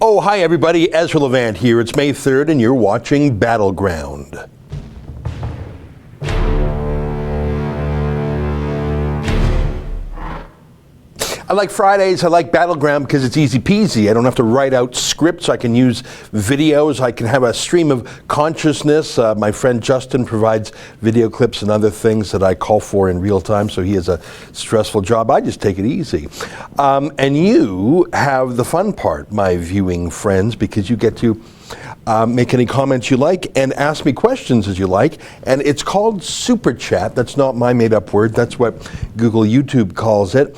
Oh, hi everybody, Ezra Levant here. It's May 3rd and you're watching Battleground. I like Fridays, I like Battleground because it's easy peasy. I don't have to write out scripts, I can use videos, I can have a stream of consciousness. My friend Justin provides video clips and other things that I call for in real time, so he has a stressful job. I just take it easy. And you have the fun part, my viewing friends, because you get to make any comments you like and ask me questions as you like. And it's called Super Chat. That's not my made-up word. That's what Google YouTube calls it.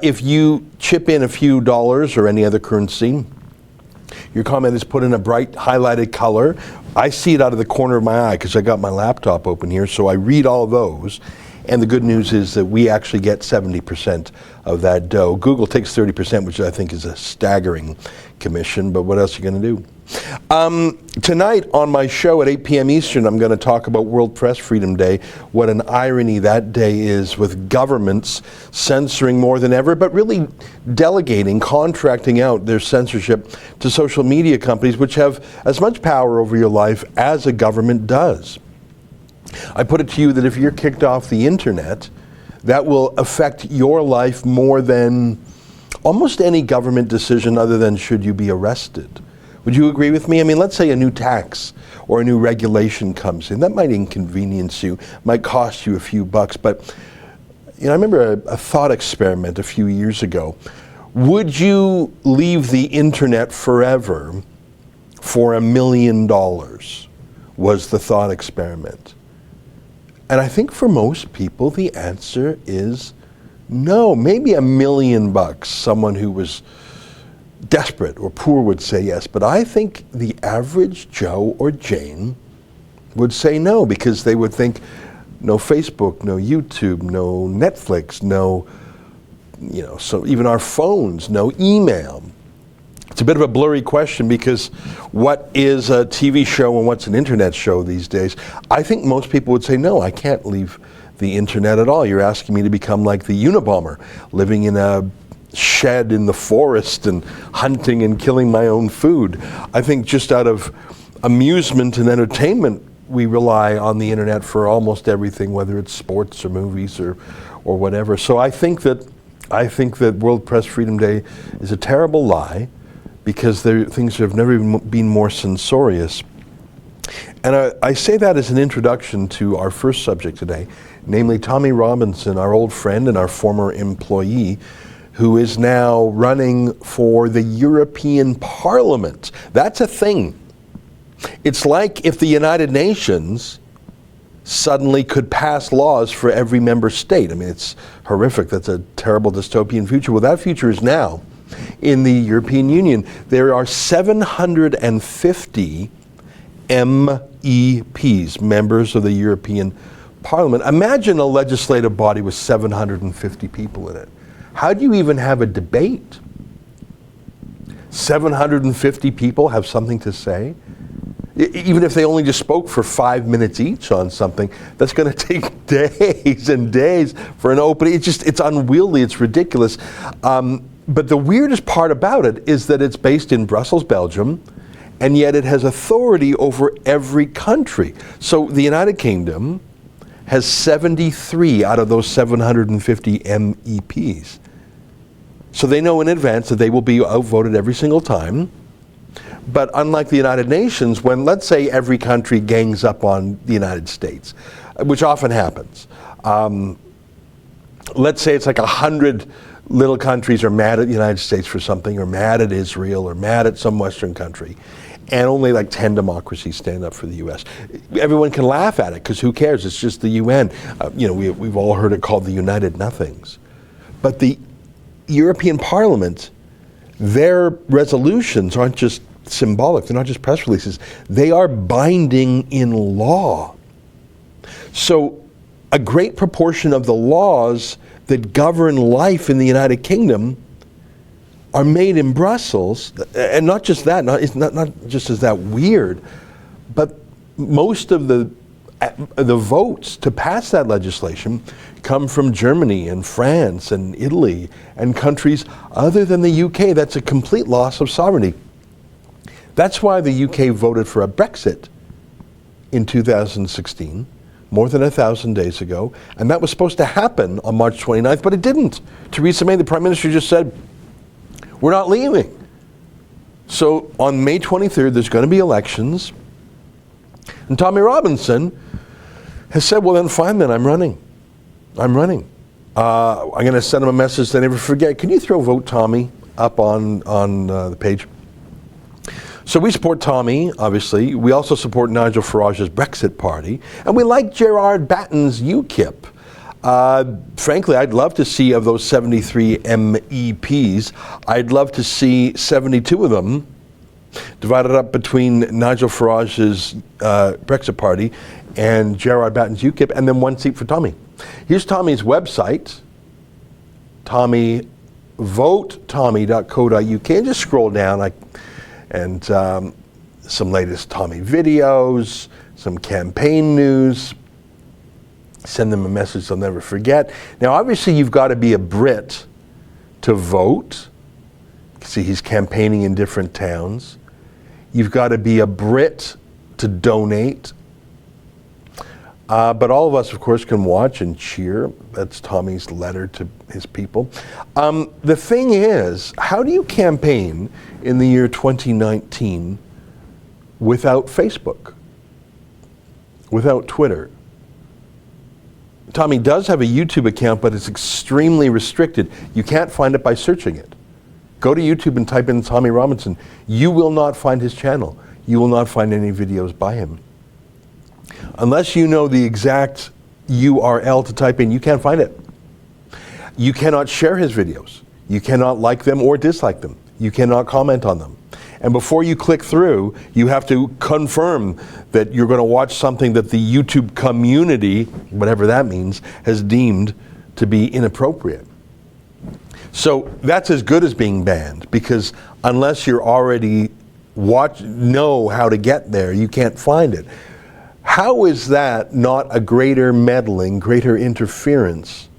If you chip in a few dollars or any other currency, your comment is put in a bright highlighted color. I see it out of the corner of my eye because I got my laptop open here, so I read all those. And the good news is that we actually get 70% of that dough. Google takes 30%, which I think is a staggering commission, but what else are you going to do? Tonight on my show at 8 p.m. Eastern, I'm going to talk about World Press Freedom Day. What an irony that day is, with governments censoring more than ever, but really delegating, contracting out their censorship to social media companies, which have as much power over your life as a government does. I put it to you that if you're kicked off the internet, that will affect your life more than almost any government decision other than should you be arrested. Would you agree with me? I mean, let's say a new tax or a new regulation comes in. That might inconvenience you, might cost you a few bucks, but I remember a thought experiment a few years ago. Would you leave the internet forever for $1 million? Was the thought experiment. And I think for most people, the answer is no. Maybe $1 million, someone who was desperate or poor would say yes. But I think the average Joe or Jane would say no, because they would think no Facebook, no YouTube, no Netflix, no, so even our phones, no email. It's a bit of a blurry question because what is a TV show and what's an internet show these days? I think most people would say, no, I can't leave the internet at all. You're asking me to become like the Unabomber, living in a shed in the forest and hunting and killing my own food. I think just out of amusement and entertainment, we rely on the internet for almost everything, whether it's sports or movies or whatever. So I think that World Press Freedom Day is a terrible lie, because things have never been more censorious. And I say that as an introduction to our first subject today, namely Tommy Robinson, our old friend and our former employee, who is now running for the European Parliament. That's a thing. It's like if the United Nations suddenly could pass laws for every member state. I mean, it's horrific. That's a terrible dystopian future. Well, that future is now. In the European Union, there are 750 MEPs, members of the European Parliament. Imagine a legislative body with 750 people in it. How do you even have a debate? 750 people have something to say? Even if they only just spoke for 5 minutes each on something, that's going to take days and days for an opening. It's unwieldy, it's ridiculous. But the weirdest part about it is that it's based in Brussels, Belgium, and yet it has authority over every country. So the United Kingdom has 73 out of those 750 MEPs. So they know in advance that they will be outvoted every single time. But unlike the United Nations, when, let's say, every country gangs up on the United States, which often happens, let's say it's like 100 little countries are mad at the United States for something, or mad at Israel, or mad at some Western country, and only like 10 democracies stand up for the U.S. Everyone can laugh at it, because who cares? It's just the UN. We've all heard it called the United Nothings. But the European Parliament, their resolutions aren't just symbolic, they're not just press releases, they are binding in law. So a great proportion of the laws that govern life in the United Kingdom are made in Brussels, and not just that, it's not just as that weird, but most of the votes to pass that legislation come from Germany and France and Italy and countries other than the UK. That's a complete loss of sovereignty. That's why the UK voted for a Brexit in 2016, more than 1,000 days ago, and that was supposed to happen on March 29th, but it didn't. Theresa May, the Prime Minister, just said, we're not leaving. So on May 23rd, there's going to be elections, and Tommy Robinson has said, well then fine then, I'm running. I'm going to send him a message that I never forget. Can you throw Vote Tommy up on the page? So we support Tommy, obviously. We also support Nigel Farage's Brexit Party. And we like Gerard Batten's UKIP. Frankly, I'd love to see, of those 73 MEPs, I'd love to see 72 of them divided up between Nigel Farage's Brexit Party and Gerard Batten's UKIP, and then one seat for Tommy. Here's Tommy's website, votetommy.co.uk, and just scroll down. And some latest Tommy videos, some campaign news. Send them a message they'll never forget. Now, obviously, you've got to be a Brit to vote. See, he's campaigning in different towns. You've got to be a Brit to donate. But all of us, of course, can watch and cheer. That's Tommy's letter to his people. The thing is, how do you campaign in the year 2019 without Facebook, without Twitter? Tommy does have a YouTube account, but it's extremely restricted. You can't find it by searching it. Go to YouTube and type in Tommy Robinson. You will not find his channel. You will not find any videos by him. Unless you know the exact URL to type in, you can't find it. You cannot share his videos. You cannot like them or dislike them. You cannot comment on them. And before you click through, you have to confirm that you're going to watch something that the YouTube community, whatever that means, has deemed to be inappropriate. So that's as good as being banned, because unless you're already know how to get there, you can't find it. How is that not a greater meddling, greater interference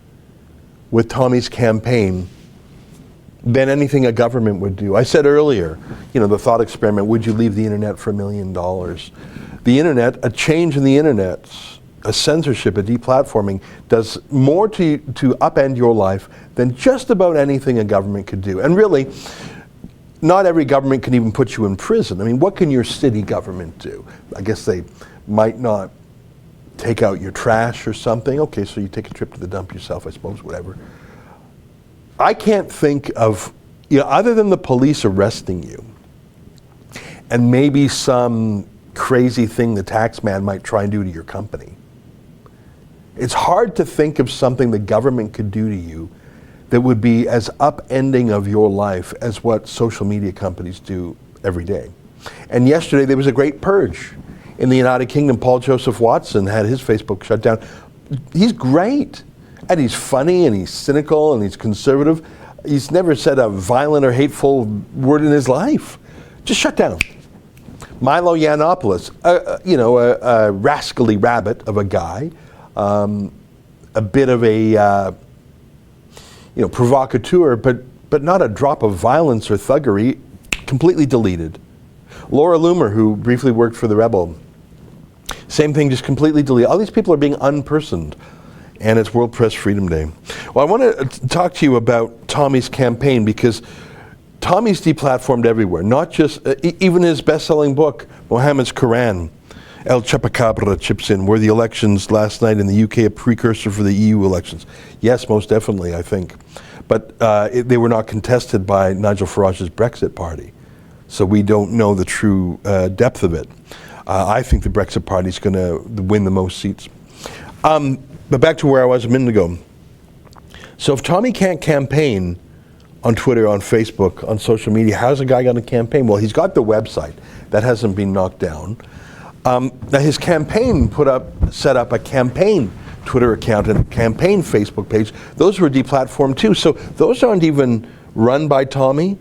with Tommy's campaign than anything a government would do? I said earlier, the thought experiment, would you leave the internet for $1 million? The internet, a change in the internet, a censorship, a deplatforming, does more to upend your life than just about anything a government could do. And really, not every government can even put you in prison. I mean, what can your city government do? I guess they might not take out your trash or something. Okay, so you take a trip to the dump yourself, I suppose, whatever. I can't think of, other than the police arresting you, and maybe some crazy thing the tax man might try and do to your company. It's hard to think of something the government could do to you that would be as upending of your life as what social media companies do every day. And yesterday there was a great purge. In the United Kingdom, Paul Joseph Watson had his Facebook shut down. He's great, and he's funny, and he's cynical, and he's conservative. He's never said a violent or hateful word in his life. Just shut down. Milo Yiannopoulos, a rascally rabbit of a guy, a bit of a provocateur, but not a drop of violence or thuggery, completely deleted. Laura Loomer, who briefly worked for The Rebel, same thing, just completely deleted. All these people are being unpersoned, and it's World Press Freedom Day. Well, I want to talk to you about Tommy's campaign, because Tommy's deplatformed everywhere, not just, even his best-selling book, Mohammed's Quran, El Chupacabra, chips in. Were the elections last night in the UK a precursor for the EU elections? Yes, most definitely, I think. But they were not contested by Nigel Farage's Brexit Party. So we don't know the true depth of it. I think the Brexit Party is going to win the most seats. But back to where I was a minute ago. So if Tommy can't campaign on Twitter, on Facebook, on social media, how's a guy going to campaign? Well, he's got the website. That hasn't been knocked down. Now his campaign set up a campaign Twitter account and a campaign Facebook page. Those were deplatformed too. So those aren't even run by Tommy.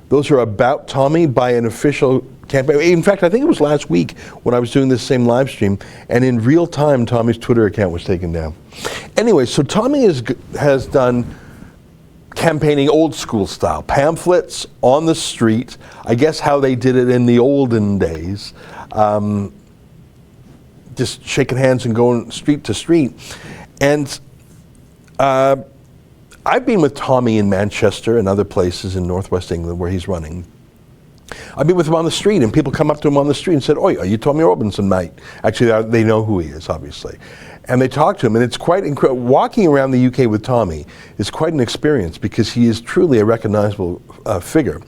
Those are about Tommy by an official campaign. In fact, I think it was last week when I was doing this same live stream, and in real time, Tommy's Twitter account was taken down. Anyway, so Tommy has done campaigning old school style, pamphlets on the street. I guess how they did it in the olden days, just shaking hands and going street to street. And I've been with Tommy in Manchester and other places in northwest England where he's running. I've been with him on the street, and people come up to him on the street and said, "Oi, are you Tommy Robinson, mate?" Actually, they know who he is, obviously. And they talk to him, and it's quite incredible. Walking around the UK with Tommy is quite an experience because he is truly a recognizable figure.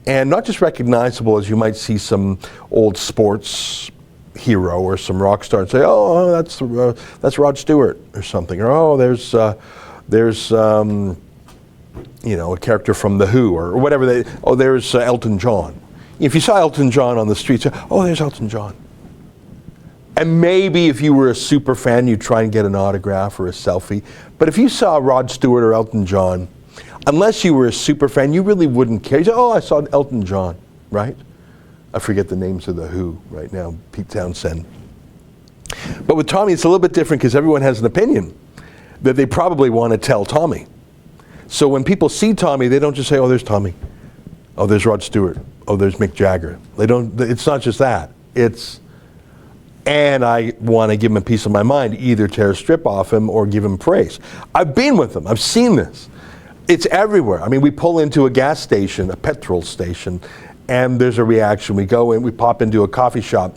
And not just recognizable as you might see some old sports hero or some rock star and say, "Oh, that's Rod Stewart," or something. Or, "Oh, there's a character from The Who," or whatever. There's Elton John. If you saw Elton John on the street, say, "Oh, there's Elton John." And maybe if you were a super fan, you'd try and get an autograph or a selfie. But if you saw Rod Stewart or Elton John, unless you were a super fan, you really wouldn't care. You say, "Oh, I saw Elton John," right? I forget the names of The Who right now, Pete Townsend. But with Tommy, it's a little bit different because everyone has an opinion that they probably want to tell Tommy. So when people see Tommy, they don't just say, "Oh, there's Tommy. Oh, there's Rod Stewart. Oh, there's Mick Jagger." It's not just that. And I want to give him a piece of my mind, either tear a strip off him or give him praise. I've been with him. I've seen this. It's everywhere. I mean, we pull into a gas station, a petrol station, and there's a reaction. We go in, we pop into a coffee shop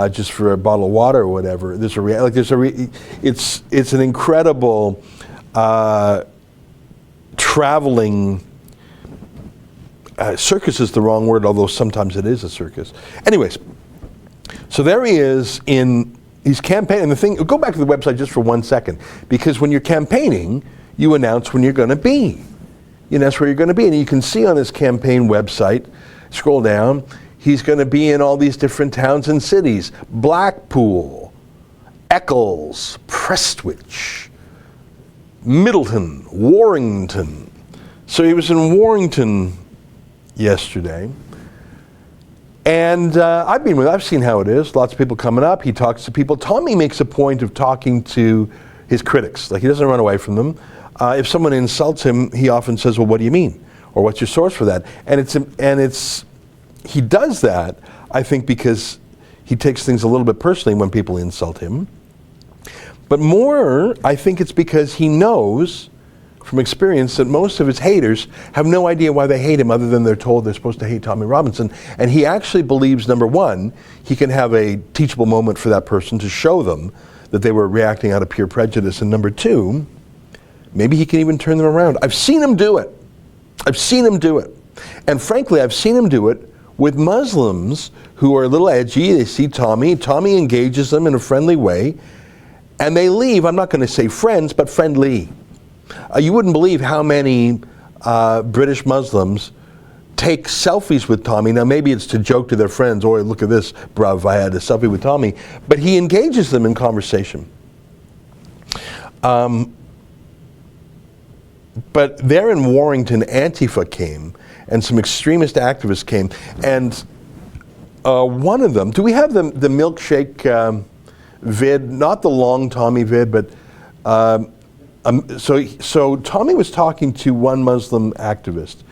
just for a bottle of water or whatever. It's an incredible traveling circus is the wrong word, although sometimes it is a circus. Anyways, so there he is he's campaigning. Go back to the website just for 1 second, because when you're campaigning, you announce when you're going to be. That's where you're going to be. And you can see on his campaign website, scroll down, he's going to be in all these different towns and cities. Blackpool, Eccles, Prestwich, Middleton, Warrington. So he was in Warrington yesterday. And I've seen how it is. Lots of people coming up. He talks to people. Tommy makes a point of talking to his critics. Like, he doesn't run away from them. If someone insults him, he often says, "Well, what do you mean?" Or, "What's your source for that?" He does that, I think, because he takes things a little bit personally when people insult him. But more, I think it's because he knows from experience that most of his haters have no idea why they hate him other than they're told they're supposed to hate Tommy Robinson. And he actually believes, number one, he can have a teachable moment for that person to show them that they were reacting out of pure prejudice. And number two, maybe he can even turn them around. I've seen him do it. And frankly, I've seen him do it with Muslims who are a little edgy. They see Tommy engages them in a friendly way, and they leave. I'm not going to say friends, but friendly. You wouldn't believe how many British Muslims take selfies with Tommy. Now, maybe it's to joke to their friends, "Oh, look at this, bruv, I had a selfie with Tommy." But he engages them in conversation. But there in Warrington, Antifa came, and some extremist activists came. And one of them, do we have the milkshake vid? Not the long Tommy vid, but so Tommy was talking to one Muslim activist.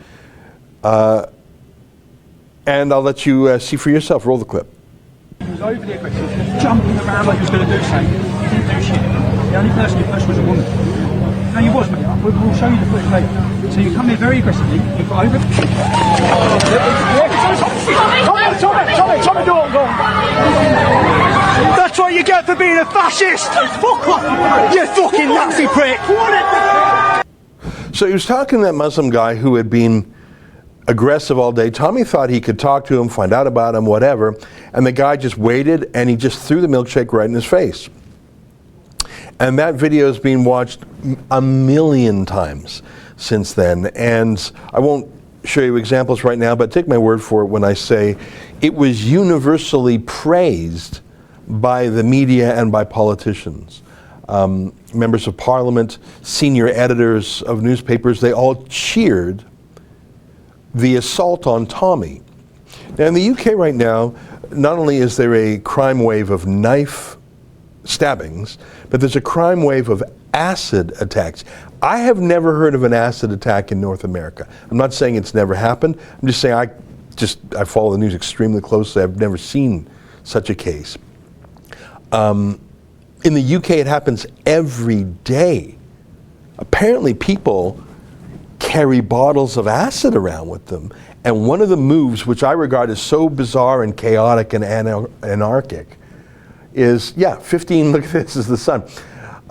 And I'll let you see for yourself. Roll the clip. He was overly aggressive, jumping around like he was going to do something. He didn't do shit. The only person who pushed was a woman. No, you was, mate. We'll show you the footage later. So you come here very aggressively. You got over. Tommy, go on. That's what you get for being a fascist. Fuck off, you fucking Nazi prick. So he was talking to that Muslim guy who had been aggressive all day. Tommy thought he could talk to him, find out about him, whatever. And the guy just waited, and he just threw the milkshake right in his face. And that video has been watched 1,000,000 times since then. And I won't show you examples right now, but take my word for it when I say it was universally praised by the media and by politicians. Members of Parliament, senior editors of newspapers, they all cheered the assault on Tommy. Now in the UK right now, not only is there a crime wave of knife stabbings, but there's a crime wave of acid attacks. I have never heard of an acid attack in North America. I'm not saying it's never happened. I'm just saying I follow the news extremely closely. I've never seen such a case. In the UK, it happens every day. Apparently, people carry bottles of acid around with them. And one of the moves, which I regard as so bizarre and chaotic and anarchic, is, 15, look at this, is the sun.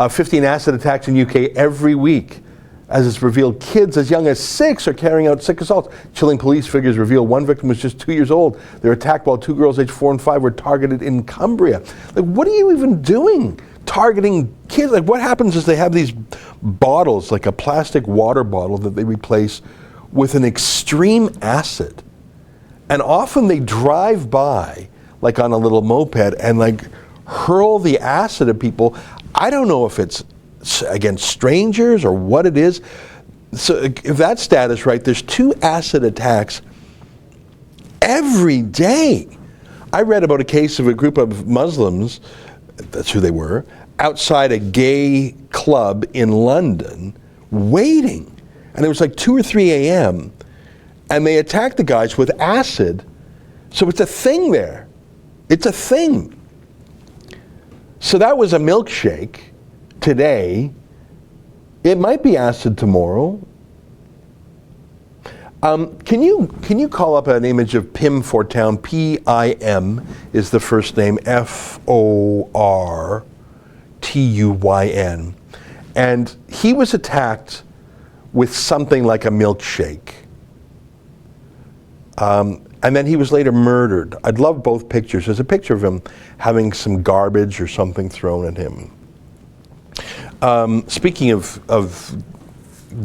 15 acid attacks in UK every week. As it's revealed, kids as young as 6 are carrying out sick assaults. Chilling police figures reveal one victim was just 2 years old. They were attacked while 2 girls aged 4 and 5 were targeted in Cumbria. Like, what are you even doing? Targeting kids? Like, what happens is they have these bottles, like a plastic water bottle that they replace with an extreme acid. And often they drive by, like on a little moped, and like hurl the acid at people. I don't know if it's against strangers or what it is. So if that status right, there's 2 acid attacks every day. I read about a case of a group of Muslims, that's who they were, outside a gay club in London waiting. And it was like 2 or 3 a.m. and they attacked the guys with acid. So it's a thing there. It's a thing. So that was a milkshake today. It might be acid tomorrow. Can you call up an image of Pim Fortuyn? P-I-M is the first name, F-O-R-T-U-Y-N. And he was attacked with something like a milkshake. And then he was later murdered. I'd love both pictures. There's a picture of him having some garbage or something thrown at him. Speaking of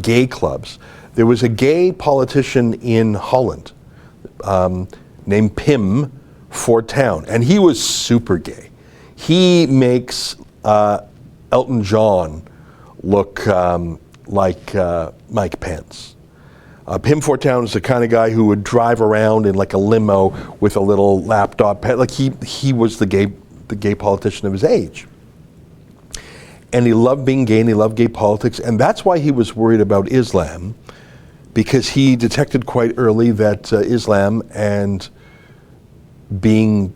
gay clubs, there was a gay politician in Holland named Pim Fortuyn, and he was super gay. He makes Elton John look like Mike Pence. Pim Fortuyn is the kind of guy who would drive around in like a limo with a little laptop. Like he was the gay politician of his age. And he loved being gay and he loved gay politics, and that's why he was worried about Islam, because he detected quite early that Islam and being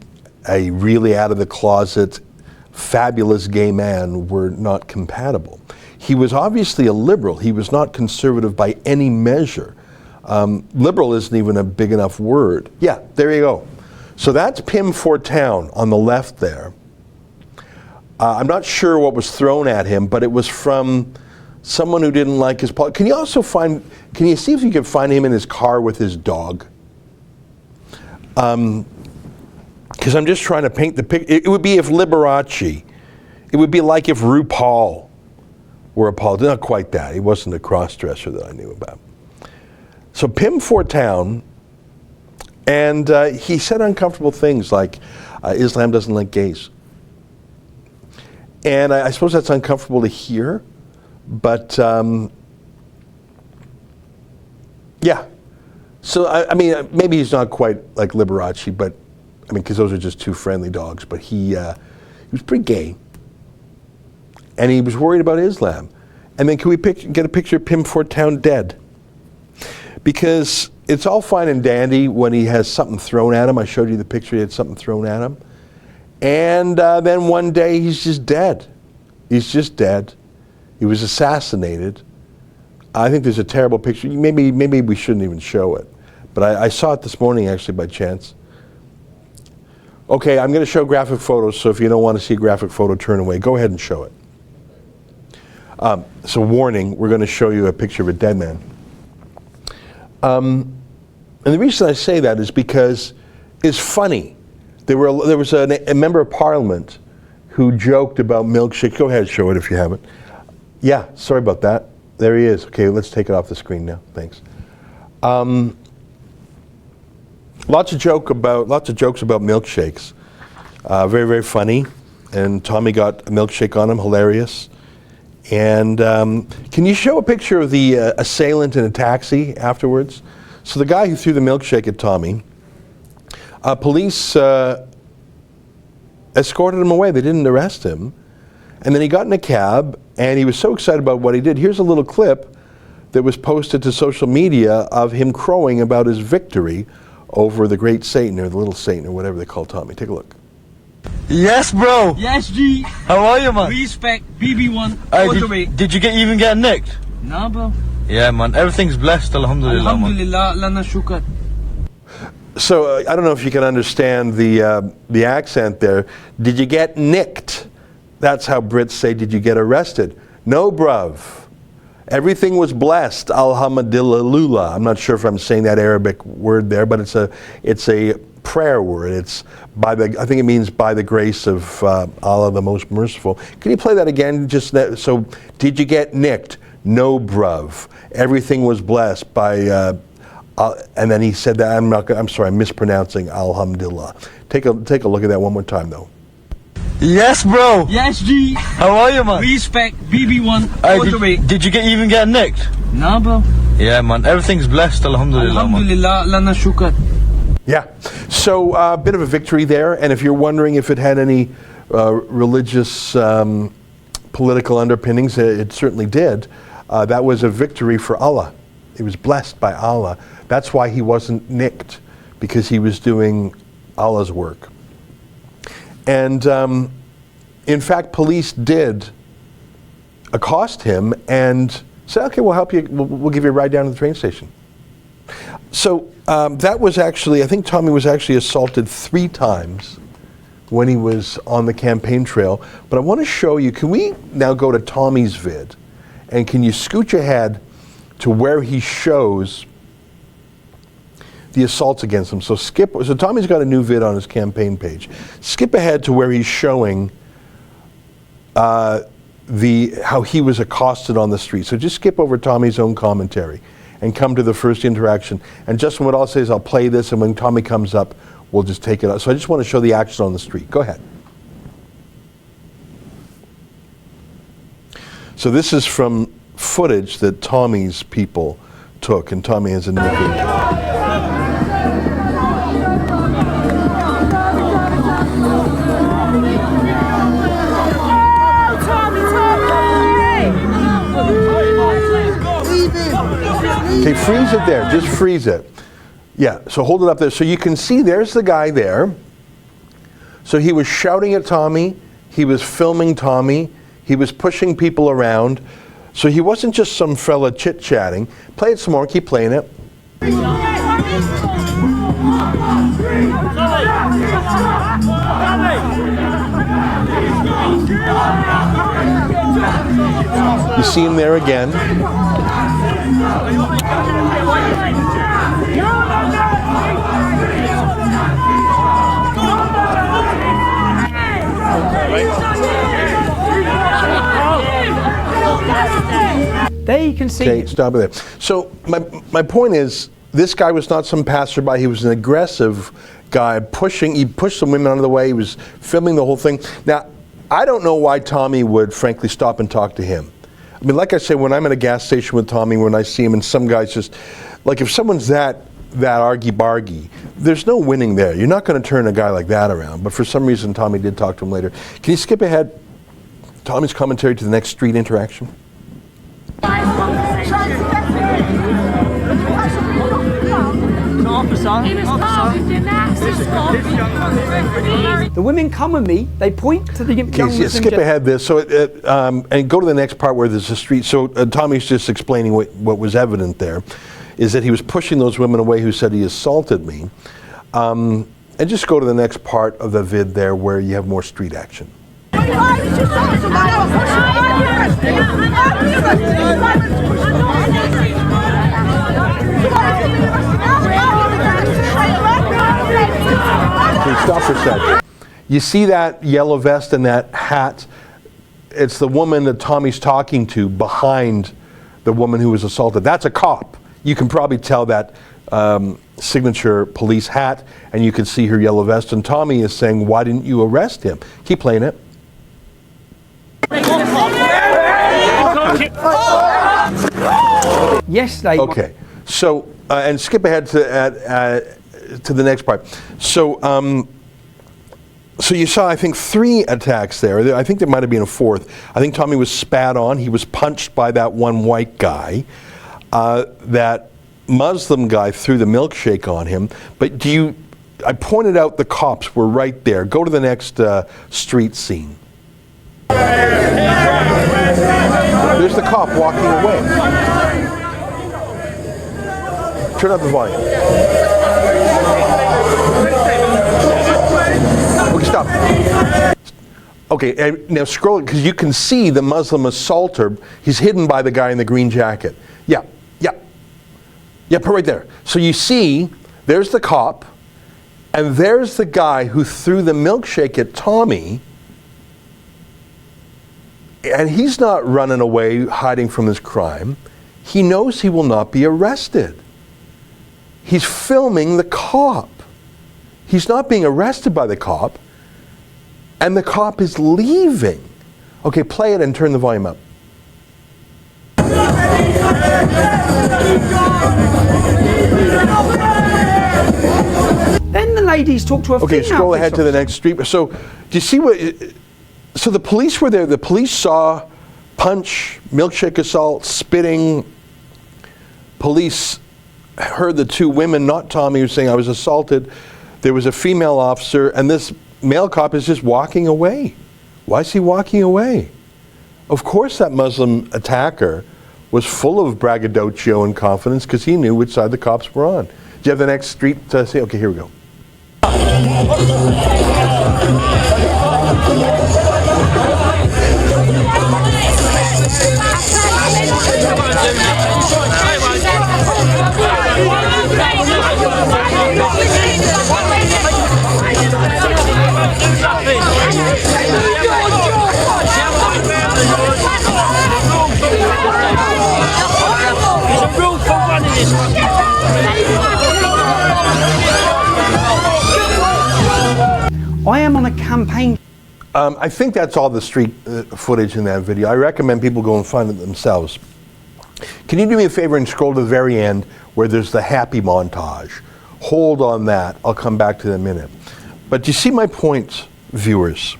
a really out of the closet, fabulous gay man were not compatible. He was obviously a liberal. He was not conservative by any measure. Liberal isn't even a big enough word. Yeah, there you go. So that's Pim Fortuyn on the left there. I'm not sure what was thrown at him, but it was from someone who didn't like his politics. Can you see if you can find him in his car with his dog? Because I'm just trying to paint the picture. It would be if Liberace, it would be like if RuPaul were a politician. Not quite that. He wasn't a cross-dresser that I knew about. So Pim Fortuyn, and he said uncomfortable things like Islam doesn't like gays. And I suppose that's uncomfortable to hear, but yeah. So I mean, maybe he's not quite like Liberace, but I mean, because those are just 2 friendly dogs. But he was pretty gay, and he was worried about Islam. And then can we get a picture of Pim Fortuyn dead? Because it's all fine and dandy when he has something thrown at him. I showed you the picture. He had something thrown at him. And then one day he's just dead. He's just dead. He was assassinated. I think there's a terrible picture. Maybe we shouldn't even show it. But I saw it this morning actually by chance. Okay, I'm going to show graphic photos, so if you don't want to see a graphic photo, turn away. Go ahead and show it. So warning, we're going to show you a picture of a dead man. And the reason I say that is because it's funny. There was a member of parliament who joked about milkshake. Go ahead, show it if you haven't. Yeah, sorry about that. There he is. Okay, let's take it off the screen now. Thanks. Lots of jokes about milkshakes. Very, very funny. And Tommy got a milkshake on him. Hilarious. And can you show a picture of the assailant in a taxi afterwards? So the guy who threw the milkshake at Tommy. Police escorted him away. They didn't arrest him. And then he got in a cab, and he was so excited about what he did. Here's a little clip that was posted to social media of him crowing about his victory over the great Satan, or the little Satan, or whatever they call Tommy. Take a look. Yes, bro. Yes, G. How are you, man? Respect, BB1, all the way. Did you even get nicked? Nah, bro. Yeah, man. Everything's blessed, alhamdulillah, man. Alhamdulillah, lana shukr. So I don't know if you can understand the accent there. Did you get nicked? That's how Brits say, did you get arrested? No, bruv. Everything was blessed, alhamdulillah. I'm not sure if I'm saying that Arabic word there, but it's a prayer word. It's I think it means by the grace of Allah, the most merciful. Can you play that again? So, did you get nicked? No, bruv. Everything was blessed by, and then he said that, I'm sorry, I'm mispronouncing alhamdulillah. Take a look at that one more time, though. Yes, bro. Yes, G. How are you, man? Respect, BB1, all the way. Did you even get nicked? Nah, bro. Yeah, man. Everything's blessed, alhamdulillah, man. Alhamdulillah, lana shukr. Yeah. So a bit of a victory there. And if you're wondering if it had any religious political underpinnings, it certainly did. That was a victory for Allah. He was blessed by Allah. That's why he wasn't nicked, because he was doing Allah's work. And in fact, police did accost him and say, okay, we'll help you, we'll give you a ride down to the train station. So that was actually, I think Tommy was actually assaulted 3 times when he was on the campaign trail. But I want to show you, can we now go to Tommy's vid? And can you scooch ahead to where he shows the assaults against him? So Tommy's got a new vid on his campaign page. Skip ahead to where he's showing how he was accosted on the street. So just skip over Tommy's own commentary and come to the first interaction. And Justin, what I'll say is I'll play this, and when Tommy comes up, we'll just take it out. So I just want to show the action on the street. Go ahead. So this is from footage that Tommy's people took, and Tommy has a new vid. Okay, freeze it there. Just freeze it. Yeah, so hold it up there. So you can see there's the guy there. So he was shouting at Tommy. He was filming Tommy. He was pushing people around. So he wasn't just some fella chit-chatting. Play it some more. Keep playing it. You see him there again. There you can see. Okay, stop it there. So my point is, this guy was not some passerby. He was an aggressive guy he pushed some women out of the way. He was filming the whole thing. Now, I don't know why Tommy would frankly stop and talk to him. I mean, like I say, when I'm at a gas station with Tommy, when I see him, and some guys just, like if someone's that argy-bargy, there's no winning there. You're not going to turn a guy like that around. But for some reason, Tommy did talk to him later. Can you skip ahead, Tommy's commentary, to the next street interaction? The women come with me, they point to the young Okay, skip ahead this. So, and go to the next part where there's a street. So Tommy's just explaining what was evident there, is that he was pushing those women away who said he assaulted me. And just go to the next part of the vid there where you have more street action. Okay, stop for a sec. You see that yellow vest and that hat? It's the woman that Tommy's talking to behind the woman who was assaulted. That's a cop. You can probably tell that signature police hat, and you can see her yellow vest. And Tommy is saying, why didn't you arrest him? Keep playing it. Yes, they. Okay, so and skip ahead to the next part. So So you saw, I think, 3 attacks there. I think there might have been a 4th. I think Tommy was spat on. He was punched by that one white guy. That Muslim guy threw the milkshake on him. But I pointed out the cops were right there. Go to the next street scene. There's the cop walking away. Turn up the volume. Okay, stop. Okay, now scroll it, because you can see the Muslim assaulter. He's hidden by the guy in the green jacket. Yeah, put right there. So you see, there's the cop, and there's the guy who threw the milkshake at Tommy. And he's not running away, hiding from his crime. He knows he will not be arrested. He's filming the cop. He's not being arrested by the cop. And the cop is leaving. Okay, play it and turn the volume up. Then the ladies talk to a Okay, female scroll ahead police to the next street. So, do you see what... So the police were there. The police saw punch, milkshake assault, spitting. Police heard the 2 women, not Tommy, who was saying, I was assaulted. There was a female officer, and this male cop is just walking away. Why is he walking away? Of course that Muslim attacker was full of braggadocio and confidence because he knew which side the cops were on. Do you have the next street to say? Okay, here we go. I am on a campaign. I think that's all the street footage in that video. I recommend people go and find it themselves. Can you do me a favor and scroll to the very end where there's the happy montage? Hold on that. I'll come back to that in a minute. But do you see my point, viewers?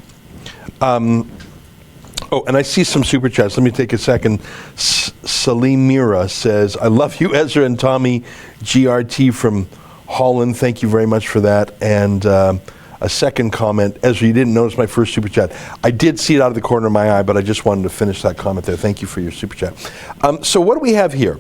Oh, and I see some super chats. Let me take a second. Salim Mira says, I love you, Ezra and Tommy. GRT from Holland. Thank you very much for that. And a second comment. Ezra, you didn't notice my first super chat. I did see it out of the corner of my eye, but I just wanted to finish that comment there. Thank you for your super chat. So what do we have here?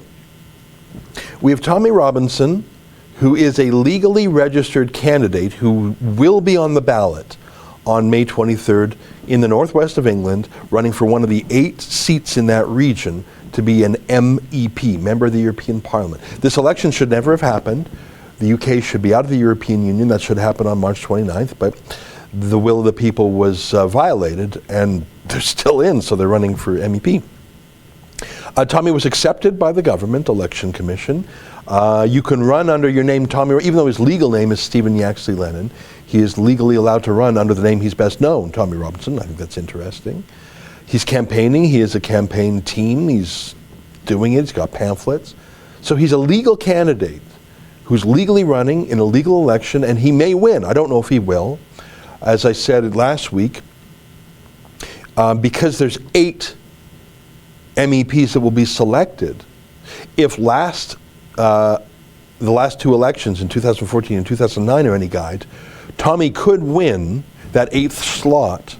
We have Tommy Robinson, who is a legally registered candidate who will be on the ballot on May 23rd in the northwest of England, running for one of the 8 seats in that region to be an MEP, Member of the European Parliament. This election should never have happened. The UK should be out of the European Union. That should happen on March 29th, but the will of the people was violated, and they're still in, so they're running for MEP. Tommy was accepted by the Government Election Commission. You can run under your name, Tommy, even though his legal name is Stephen Yaxley Lennon. He is legally allowed to run under the name he's best known, Tommy Robinson. I think that's interesting. He's campaigning. He has a campaign team. He's doing it. He's got pamphlets. So he's a legal candidate who's legally running in a legal election, and he may win. I don't know if he will. As I said last week, because there's 8 MEPs that will be selected, if the last 2 elections in 2014 and 2009 are any guide, Tommy could win that 8th slot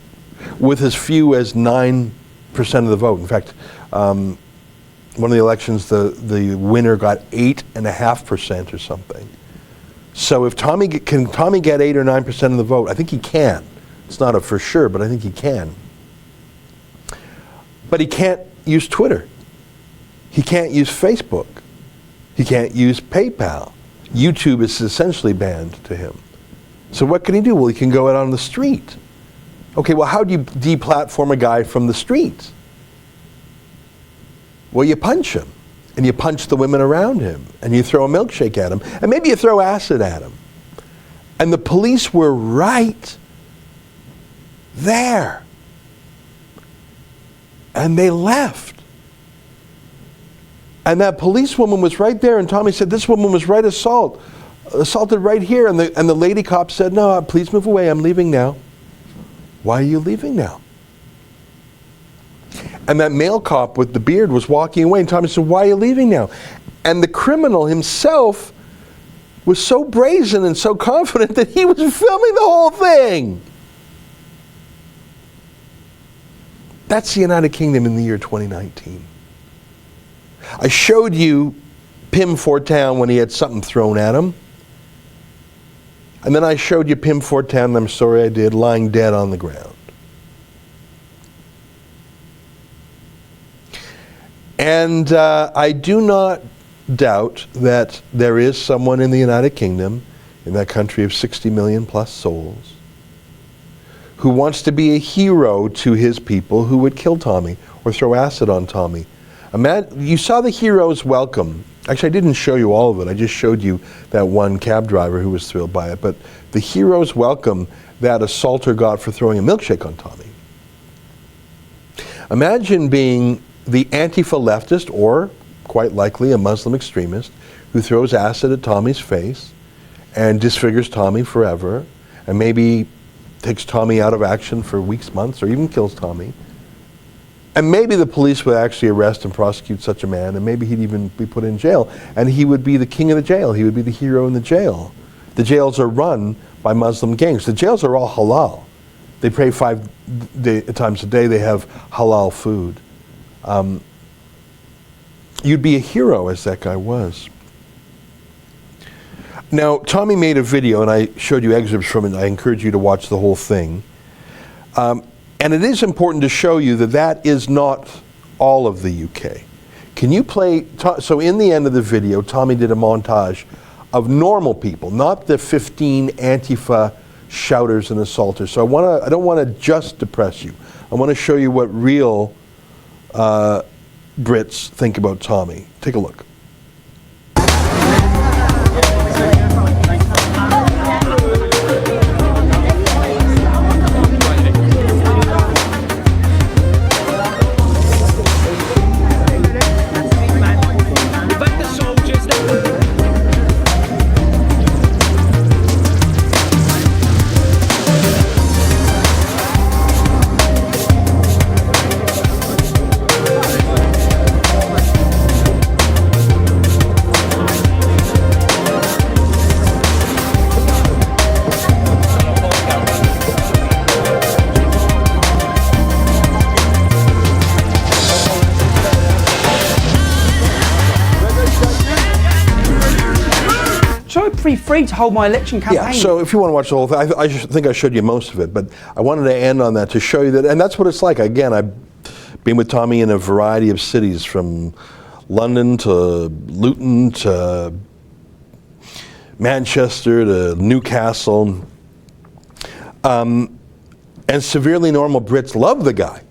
with as few as 9% of the vote. In fact, one of the elections, the winner got 8.5% or something. So if can Tommy get 8 or 9% of the vote? I think he can. It's not a for sure, but I think he can. But he can't use Twitter. He can't use Facebook. He can't use PayPal. YouTube is essentially banned to him. So what can he do? Well, he can go out on the street. Okay, well, how do you deplatform a guy from the street? Well, you punch him, and you punch the women around him, and you throw a milkshake at him, and maybe you throw acid at him. And the police were right there. And they left. And that policewoman was right there, and Tommy said, this woman was assaulted right here. And the lady cop said, no, please move away, I'm leaving now. why are you leaving now? And that male cop with the beard was walking away, and Tommy said, why are you leaving now? And the criminal himself was so brazen and so confident that he was filming the whole thing. That's the United Kingdom in the year 2019. I showed you Pim Fortuyn when he had something thrown at him. And then I showed you Pim Fortuyn, and I'm sorry I did, lying dead on the ground. And I do not doubt that there is someone in the United Kingdom, in that country of 60 million plus souls, who wants to be a hero to his people who would kill Tommy or throw acid on Tommy. You saw the hero's welcome. Actually, I didn't show you all of it. I just showed you that one cab driver who was thrilled by it. But the hero's welcome that assaulter got for throwing a milkshake on Tommy. Imagine being the Antifa leftist, or quite likely a Muslim extremist, who throws acid at Tommy's face and disfigures Tommy forever, and maybe takes Tommy out of action for weeks, months, or even kills Tommy. And maybe the police would actually arrest and prosecute such a man, and maybe he'd even be put in jail, and he would be the king of the jail. He would be the hero in the jail. The jails are run by Muslim gangs. The jails are all halal. They pray 5 times a day. They have halal food. You'd be a hero, as that guy was. Now, Tommy made a video, and I showed you excerpts from it. I encourage you to watch the whole thing. And it is important to show you that that is not all of the UK. Can you play, so in the end of the video, Tommy did a montage of normal people, not the 15 Antifa shouters and assaulters. So I don't want to just depress you. I want to show you what real Brits think about Tommy. Take a look. Free to hold my election campaign. Yeah, so if you want to watch the whole thing, I think I showed you most of it, but I wanted to end on that to show you that, and that's what it's like. Again, I've been with Tommy in a variety of cities, from London to Luton to Manchester to Newcastle. And severely normal Brits love the guy.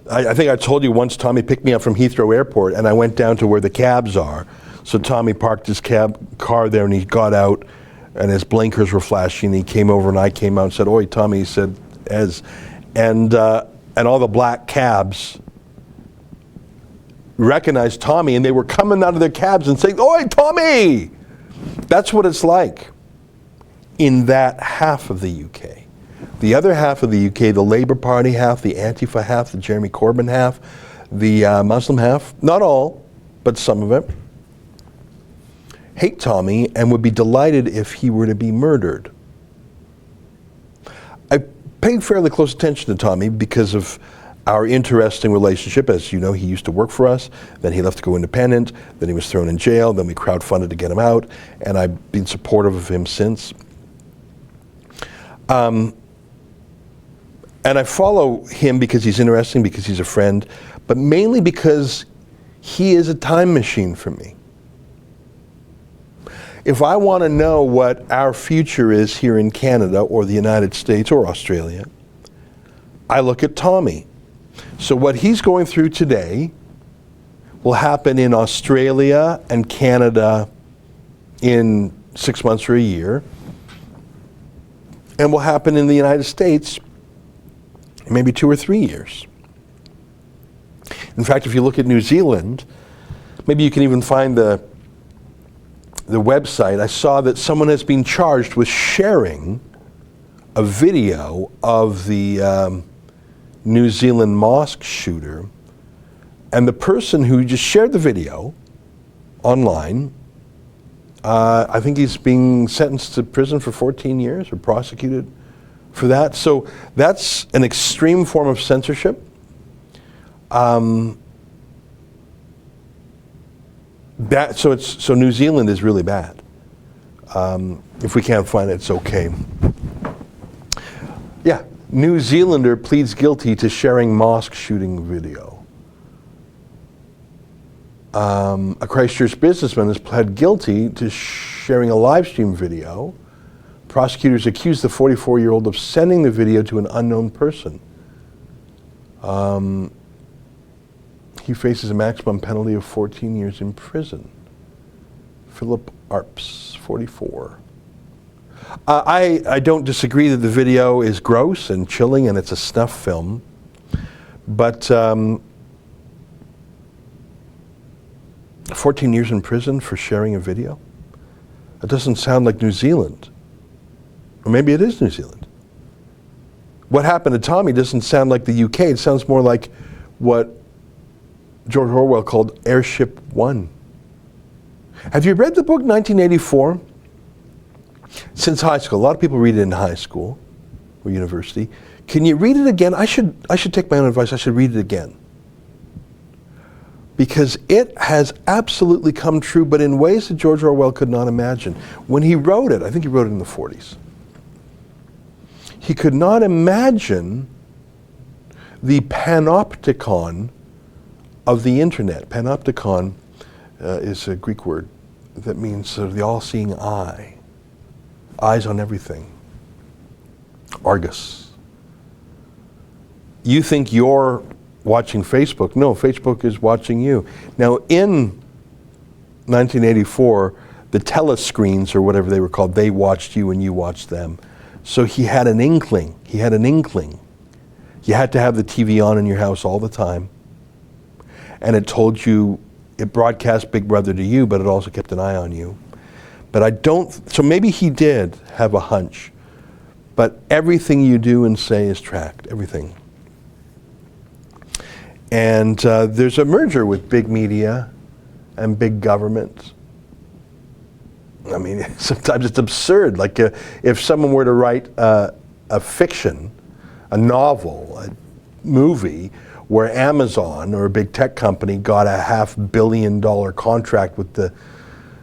I think I told you once Tommy picked me up from Heathrow Airport, and I went down to where the cabs are. So Tommy parked his car there, and he got out, and his blinkers were flashing. He came over, and I came out and said, "Oi, Tommy," he said, and all the black cabs recognized Tommy, and they were coming out of their cabs and saying, "Oi, Tommy!" That's what it's like in that half of the UK. The other half of the UK, the Labour Party half, the Antifa half, the Jeremy Corbyn half, the Muslim half, not all, but some of it, hate Tommy and would be delighted if he were to be murdered. I paid fairly close attention to Tommy because of our interesting relationship. As you know, he used to work for us, then he left to go independent, then he was thrown in jail, then we crowdfunded to get him out, and I've been supportive of him since. And I follow him because he's interesting, because he's a friend, but mainly because he is a time machine for me. If I want to know what our future is here in Canada or the United States or Australia, I look at Tommy. So what he's going through today will happen in Australia and Canada in 6 months or a year, and will happen in the United States in maybe 2 or 3 years. In fact, if you look at New Zealand, maybe you can even find the website. I saw that someone has been charged with sharing a video of the New Zealand mosque shooter, and the person who just shared the video online, I think he's being sentenced to prison for 14 years or prosecuted for that. So that's an extreme form of censorship. So New Zealand is really bad. If we can't find it, it's okay. Yeah, New Zealander pleads guilty to sharing mosque shooting video. A Christchurch businessman has pled guilty to sharing a live stream video. Prosecutors accuse the 44-year-old of sending the video to an unknown person. He faces a maximum penalty of 14 years in prison. Philip Arps, 44. I don't disagree that the video is gross and chilling and it's a snuff film, but 14 years in prison for sharing a video? That doesn't sound like New Zealand. Or maybe it is New Zealand. What happened to Tommy doesn't sound like the UK. It sounds more like what George Orwell called Airship One. Have you read the book 1984? Since high school. A lot of people read it in high school or university. Can you read it again? I should take my own advice. I should read it again. Because it has absolutely come true, but in ways that George Orwell could not imagine. When he wrote it, I think he wrote it in the 40s, he could not imagine the panopticon of the internet. Panopticon is a Greek word that means sort of the all-seeing eye. Eyes on everything. Argus. You think you're watching Facebook. No, Facebook is watching you. Now, in 1984, the telescreens, or whatever they were called, they watched you and you watched them. So he had an inkling. He had an inkling. You had to have the TV on in your house all the time. And it told you, it broadcast Big Brother to you, but it also kept an eye on you. But I don't, so maybe he did have a hunch. But everything you do and say is tracked, everything. And there's a merger with big media and big government. I mean, sometimes it's absurd. Like if someone were to write a fiction, a novel, a movie, where Amazon or a big tech company got a $500 million contract with the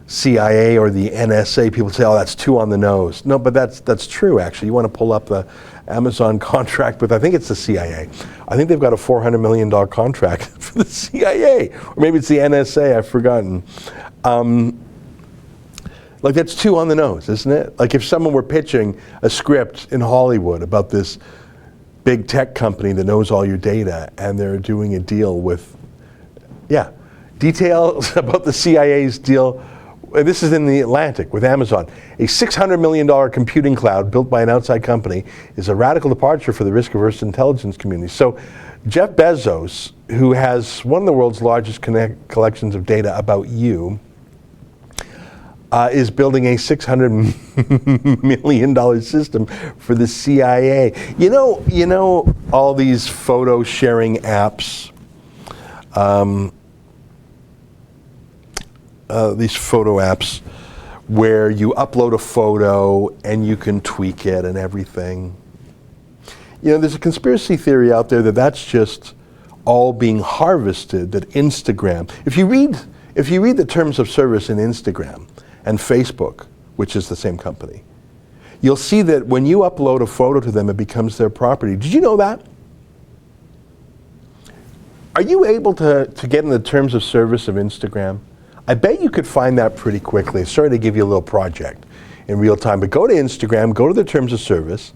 CIA or the NSA, people say, oh, that's too on the nose. No, but that's true, actually. You want to pull up the Amazon contract with, I think it's the CIA. I think they've got a $400 million contract for the CIA. Or maybe it's the NSA, I've forgotten. Like, that's too on the nose, isn't it? Like, if someone were pitching a script in Hollywood about this big tech company that knows all your data, and they're doing a deal with, details about the CIA's deal. This is in the Atlantic with Amazon. A $600 million computing cloud built by an outside company is a radical departure for the risk-averse intelligence community. So Jeff Bezos, who has one of the world's largest collections of data about you, is building a $600 million system for the CIA. You know all these photo sharing apps, these photo apps where you upload a photo and you can tweak it and everything. You know, there's a conspiracy theory out there that that's just all being harvested, that Instagram, if you read the terms of service in Instagram and Facebook, which is the same company, you'll see that when you upload a photo to them, it becomes their property. Did you know that? Are you able to get in the terms of service of Instagram? I bet you could find that pretty quickly. Sorry to give you a little project in real time, but go to Instagram, go to the terms of service,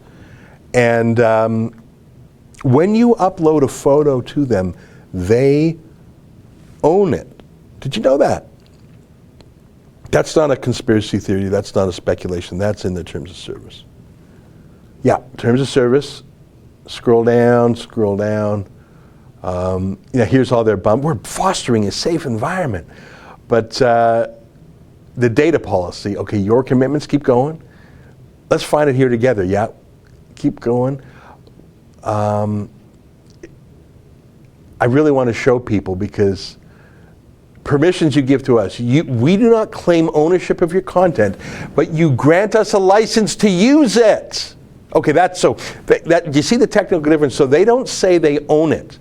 and when you upload a photo to them, they own it. Did you know that? That's not a conspiracy theory, that's not a speculation, that's in the terms of service. Yeah, terms of service, scroll down. Here's all their bump. We're fostering a safe environment. But the data policy, okay, your commitments keep going. Let's find it here together, yeah. keep going. I really want to show people because permissions you give to us. We do not claim ownership of your content, but you grant us a license to use it. Okay, you see the technical difference? So they don't say they own it,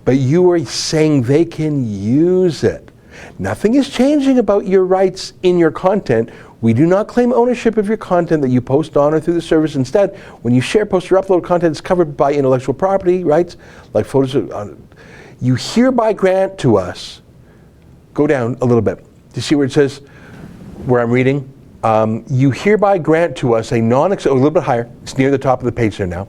but you are saying they can use it. Nothing is changing about your rights in your content. We do not claim ownership of your content that you post on or through the service. Instead, when you share, post, or upload content is covered by intellectual property rights, like photos. You hereby grant to us. Go down a little bit. Do you see where it says, where I'm reading? You hereby grant to us a little bit higher. It's near the top of the page there now.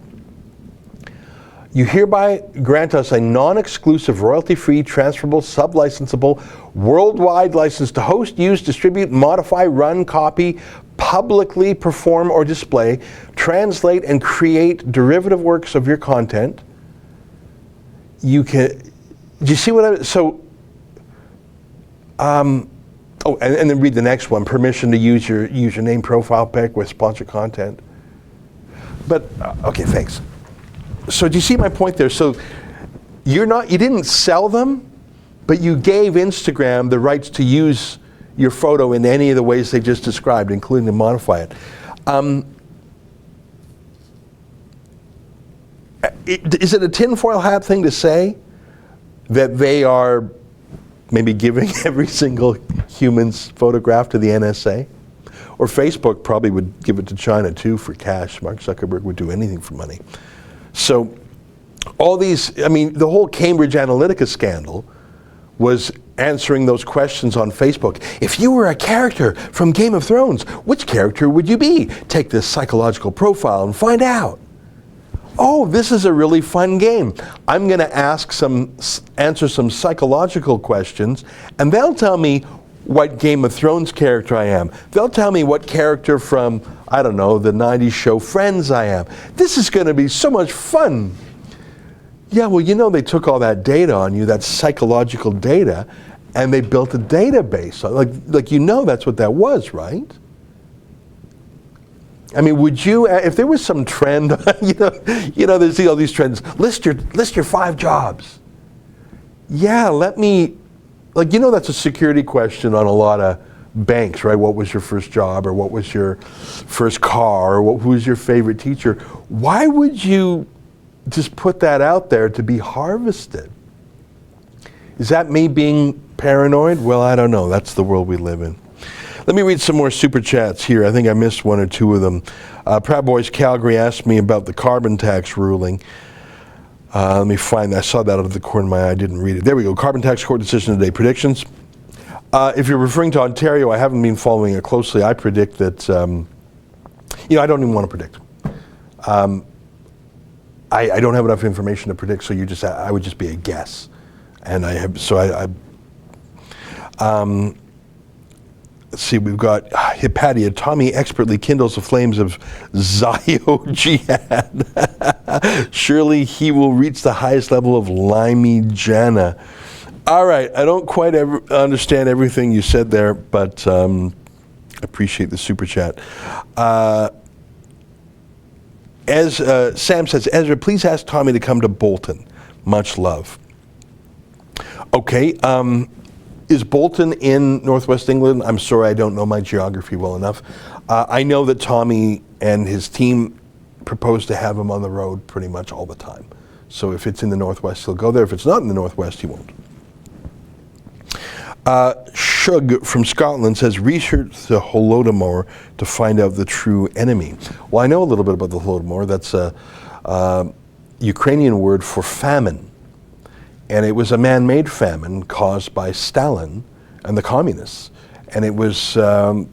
You hereby grant us a non-exclusive, royalty-free, transferable, sub-licensable, worldwide license to host, use, distribute, modify, run, copy, publicly perform or display, translate, and create derivative works of your content. You can. Do you see what I? So. And then read the next one. Permission to use your username, profile pic with sponsored content. But okay, thanks. So do you see my point there? So you didn't sell them, but you gave Instagram the rights to use your photo in any of the ways they just described, including to modify it. Is it a tinfoil hat thing to say that they are maybe giving every single human's photograph to the NSA? Or Facebook probably would give it to China too for cash. Mark Zuckerberg would do anything for money. So all these, the whole Cambridge Analytica scandal was answering those questions on Facebook. If you were a character from Game of Thrones, which character would you be? Take this psychological profile and find out. Oh, this is a really fun game. I'm going to answer some psychological questions, and they'll tell me what Game of Thrones character I am. They'll tell me what character from, I don't know, the 90s show Friends I am. This is going to be so much fun. Yeah, well, they took all that data on you, that psychological data, and they built a database. That's what that was, right? Would you, if there was some trend, there's all these trends, list your 5 jobs. Yeah, that's a security question on a lot of banks, right? What was your first job, or what was your first car, or who was your favorite teacher? Why would you just put that out there to be harvested? Is that me being paranoid? Well, I don't know. That's the world we live in. Let me read some more super chats here. I think I missed 1 or 2 of them. Proud Boys Calgary asked me about the carbon tax ruling. Let me find that. I saw that out of the corner of my eye. I didn't read it. There we go. Carbon tax court decision today. Predictions. If you're referring to Ontario, I haven't been following it closely. I predict that, I don't even want to predict. I don't have enough information to predict, so I would just be a guess. And let's see, we've got Hypatia. Tommy expertly kindles the flames of Zio Jihad. Surely he will reach the highest level of Limey Jana. All right, I don't quite understand everything you said there, but appreciate the super chat. As Sam says, Ezra, please ask Tommy to come to Bolton. Much love. Okay. Is Bolton in northwest England? I'm sorry, I don't know my geography well enough. I know that Tommy and his team propose to have him on the road pretty much all the time. So if it's in the northwest, he'll go there. If it's not in the northwest, he won't. Shug from Scotland says, research the Holodomor to find out the true enemy. Well, I know a little bit about the Holodomor. That's a Ukrainian word for famine. And it was a man-made famine caused by Stalin and the communists. And it was one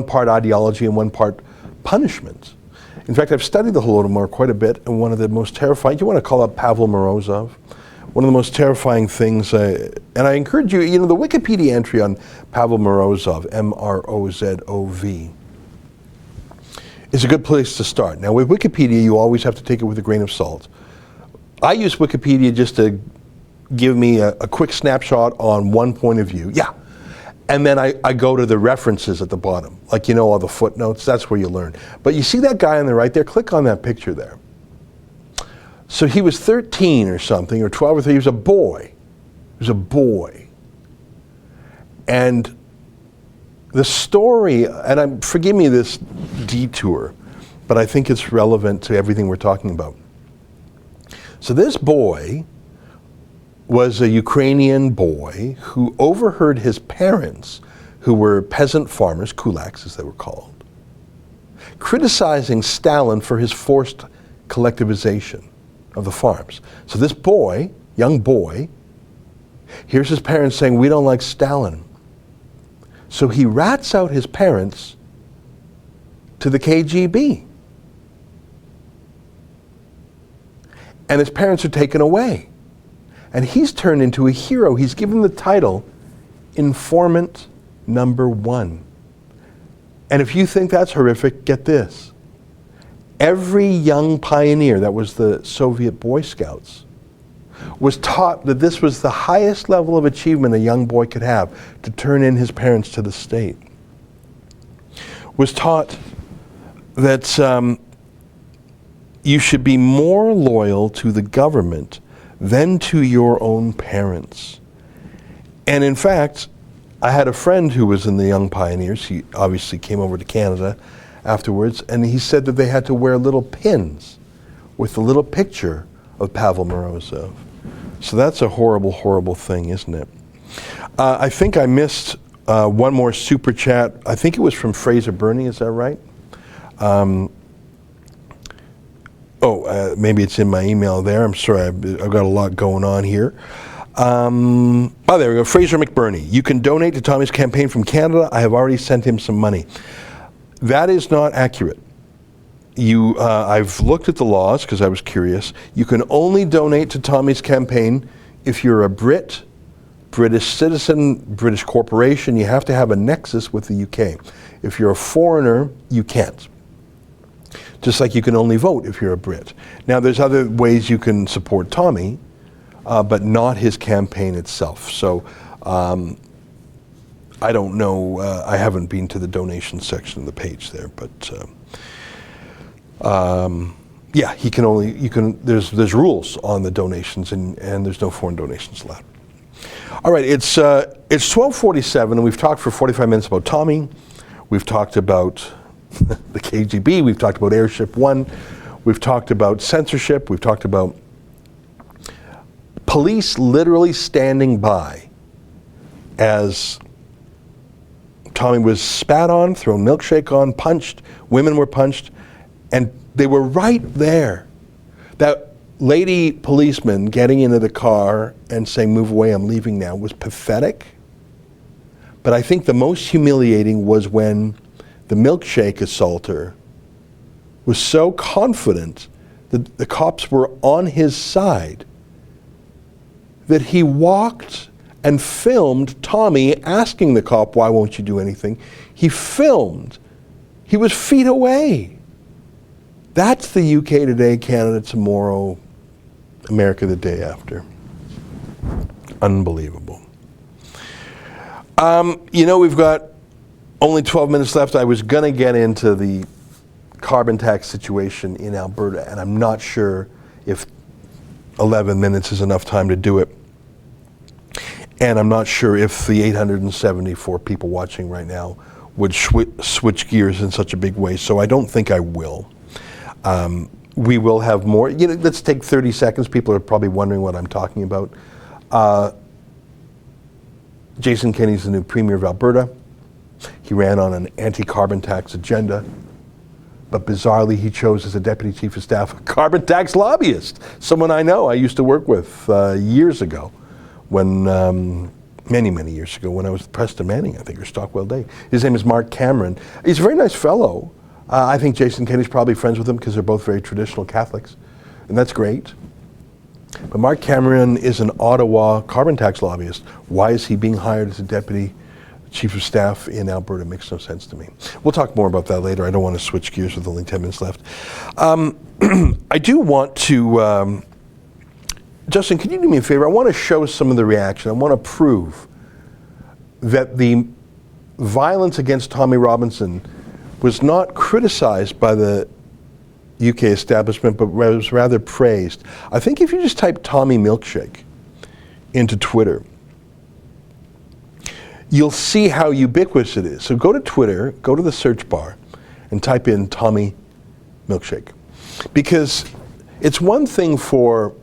part ideology and one part punishment. In fact, I've studied the Holodomor quite a bit, and one of the most terrifying, you want to call up Pavel Morozov? One of the most terrifying things, and I encourage you, the Wikipedia entry on Pavel Morozov, M-R-O-Z-O-V, is a good place to start. Now, with Wikipedia, you always have to take it with a grain of salt. I use Wikipedia just to give me a quick snapshot on one point of view. Yeah. And then I go to the references at the bottom, like, you know, all the footnotes. That's where you learn. But you see that guy on the right there? Click on that picture there. So he was 13 or something, or 12 or 13. He was a boy. He was a boy. And the story, and forgive me this detour, but I think it's relevant to everything we're talking about. So this boy was a Ukrainian boy who overheard his parents, who were peasant farmers, kulaks as they were called, criticizing Stalin for his forced collectivization of the farms. So this boy, young boy, hears his parents saying, we don't like Stalin. So he rats out his parents to the KGB. And his parents are taken away. And he's turned into a hero. He's given the title Informant Number 1. And if you think that's horrific, get this. Every young pioneer, that was the Soviet Boy Scouts, was taught that this was the highest level of achievement a young boy could have, to turn in his parents to the state. Was taught that you should be more loyal to the government than to your own parents. And in fact, I had a friend who was in the Young Pioneers. He obviously came over to Canada afterwards, and he said that they had to wear little pins with the little picture of Pavel Morozov. So that's a horrible, horrible thing, isn't it? I think I missed one more super chat. I think it was from Fraser Burney, is that right? Maybe it's in my email there. I'm sorry, I've got a lot going on here. There we go. Fraser McBurney. You can donate to Tommy's campaign from Canada. I have already sent him some money. That is not accurate. I've looked at the laws because I was curious. You can only donate to Tommy's campaign if you're a Brit, British citizen, British corporation. You have to have a nexus with the UK. If you're a foreigner, you can't. Just like you can only vote if you're a Brit. Now, there's other ways you can support Tommy, but not his campaign itself. So I don't know. I haven't been to the donation section of the page there, but yeah, he can only. You can. There's rules on the donations, and there's no foreign donations allowed. All right, it's 12:47, and we've talked for 45 minutes about Tommy. We've talked about the KGB. We've talked about Airship One. We've talked about censorship. We've talked about police literally standing by as Tommy was spat on, thrown milkshake on, punched. Women were punched, and they were right there. That lady policeman getting into the car and saying, "Move away, I'm leaving now," was pathetic. But I think the most humiliating was when the milkshake assaulter was so confident that the cops were on his side that he walked and filmed Tommy asking the cop, "Why won't you do anything?" He filmed. He was feet away. That's the UK today, Canada tomorrow, America the day after. Unbelievable. We've got only 12 minutes left. I was going to get into the carbon tax situation in Alberta, and I'm not sure if 11 minutes is enough time to do it. And I'm not sure if the 874 people watching right now would switch gears in such a big way, so I don't think I will. We will have more. Let's take 30 seconds. People are probably wondering what I'm talking about. Jason Kenney's the new Premier of Alberta. He ran on an anti-carbon tax agenda, but bizarrely he chose as a Deputy Chief of Staff a carbon tax lobbyist, someone I know, I used to work with years ago, when many years ago, when I was with Preston Manning, I think, or Stockwell Day. His name is Mark Cameron. He's a very nice fellow. I think Jason Kenney's probably friends with him because they're both very traditional Catholics, and that's great. But Mark Cameron is an Ottawa carbon tax lobbyist. Why is he being hired as a Deputy Chief of Staff in Alberta? Makes no sense to me. We'll talk more about that later. I don't want to switch gears with only 10 minutes left. I do want to, Justin, can you do me a favor? I want to show some of the reaction. I want to prove that the violence against Tommy Robinson was not criticized by the UK establishment, but was rather praised. I think if you just type Tommy Milkshake into Twitter, you'll see how ubiquitous it is. So go to Twitter, go to the search bar, and type in Tommy Milkshake. Because it's one thing for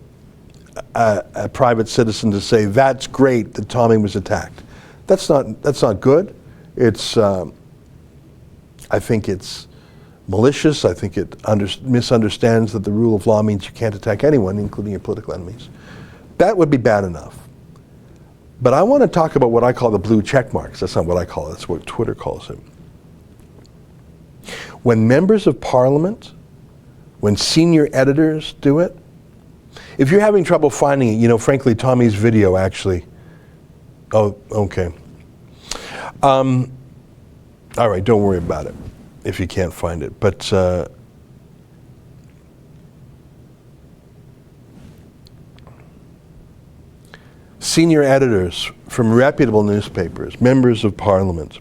a private citizen to say, that's great that Tommy was attacked. That's not good. It's, I think it's malicious. I think it misunderstands that the rule of law means you can't attack anyone, including your political enemies. That would be bad enough. But I want to talk about what I call the blue check marks. That's not what I call it. That's what Twitter calls it. When members of parliament, when senior editors do it, if you're having trouble finding it, you know, frankly, Tommy's video actually, oh, okay. All right, don't worry about it if you can't find it. But senior editors from reputable newspapers, members of parliament.